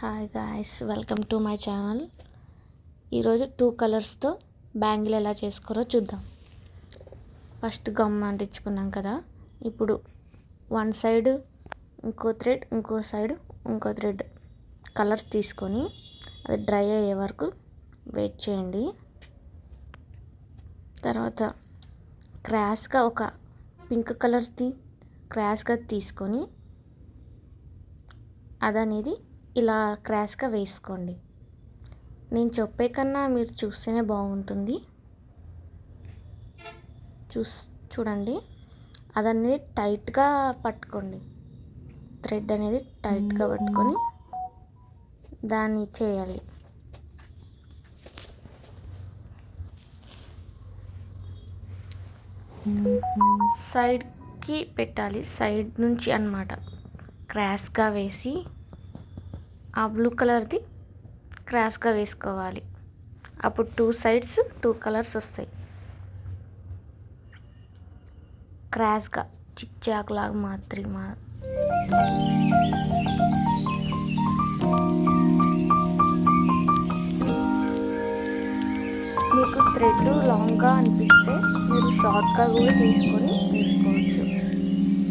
Hi guys, welcome to my channel. ఈరోజు 2 కలర్స్తో bangle ఎలా చేసుకోరో చూద్దాం. ఫస్ట్ గమ్ అంటించుకున్నాం కదా, ఇప్పుడు వన్ సైడ్ ఇంకో థ్రెడ్, ఇంకో సైడ్ ఇంకో థ్రెడ్ కలర్ తీసుకొని అది డ్రై అయ్యే వరకు వెయిట్ చేయండి. తర్వాత క్రాస్గా ఒక పింక్ కలర్ది క్రాస్గా తీసుకొని అదనేది ఇలా క్రాస్గా వేసుకోండి. నేను చెప్పే కన్నా మీరు చూస్తేనే బాగుంటుంది. చూడండి, అదనేది టైట్గా పట్టుకోండి. థ్రెడ్ అనేది టైట్గా పట్టుకొని దాన్ని చేయాలి. సైడ్కి పెట్టాలి, సైడ్ నుంచి అన్నమాట. క్రాస్గా వేసి ఆ బ్లూ కలర్ది క్రాస్గా వేసుకోవాలి. అప్పుడు 2 సైడ్స్ 2 కలర్స్ వస్తాయి. క్రాస్గా చిక్ చాక్ లాగా మాత్రమే. మీకు థ్రెడ్ లాంగ్గా అనిపిస్తే మీరు షార్ట్గా కూడా తీసుకొని వేసుకోవచ్చు.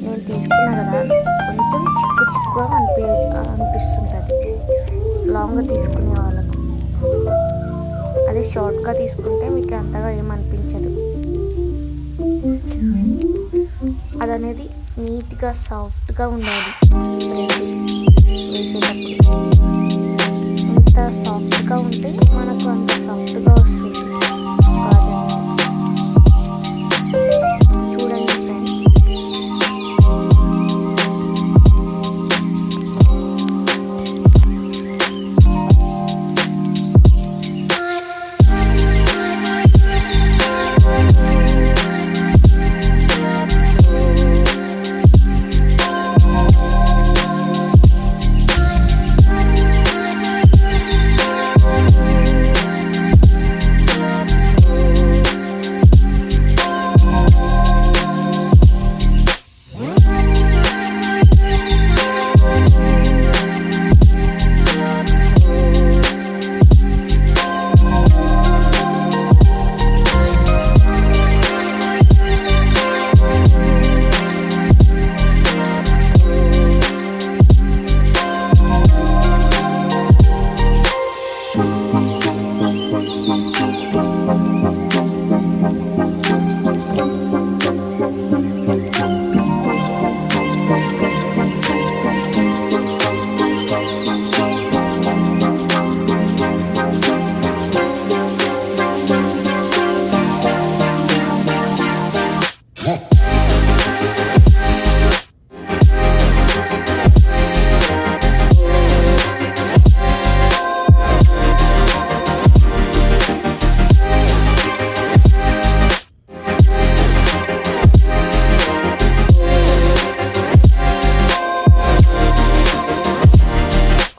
నేను తీసుకున్నా కదా, కొంచెం చిక్కుగా అనిపిస్తుంటుంది లాంగ్గా తీసుకునే వాళ్ళకు. అదే షార్ట్గా తీసుకుంటే మీకు అంతగా ఏమనిపించదు. అదనేది నీట్గా సాఫ్ట్గా ఉండాలి. వేసేటప్పుడు ఎంత సాఫ్ట్గా ఉంటే మనకు అంత సాఫ్ట్గా వస్తుంది. చూడండి ఫ్రెండ్స్,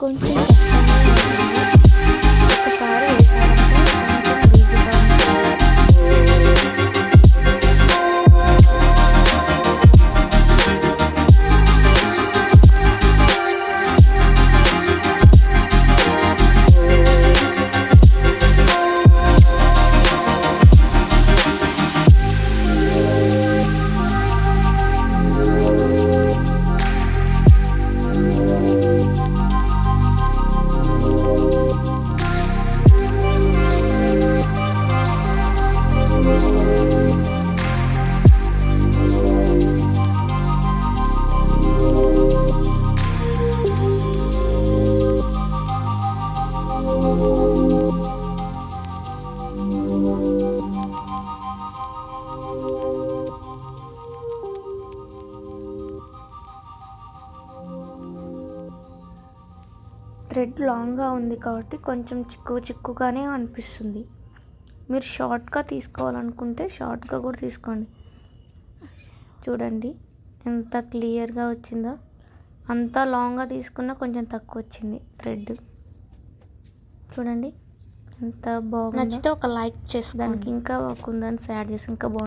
కొంచెం ఒకసారి వేసారంటే కొంచెం ఈజీగా థ్రెడ్ లాంగ్గా ఉంది కాబట్టి కొంచెం చిక్కుగానే అనిపిస్తుంది. మీరు షార్ట్గా తీసుకోవాలనుకుంటే షార్ట్గా కూడా తీసుకోండి. చూడండి ఎంత క్లియర్గా వచ్చిందో. అంత లాంగ్గా తీసుకున్నా కొంచెం తక్కువ వచ్చింది థ్రెడ్. చూడండి ఎంత బాగుంది. నచ్చితే ఒక లైక్ చేసి దానికి ఇంకా కుందన్స్ యాడ్ చేసి ఇంకా బాగుంది.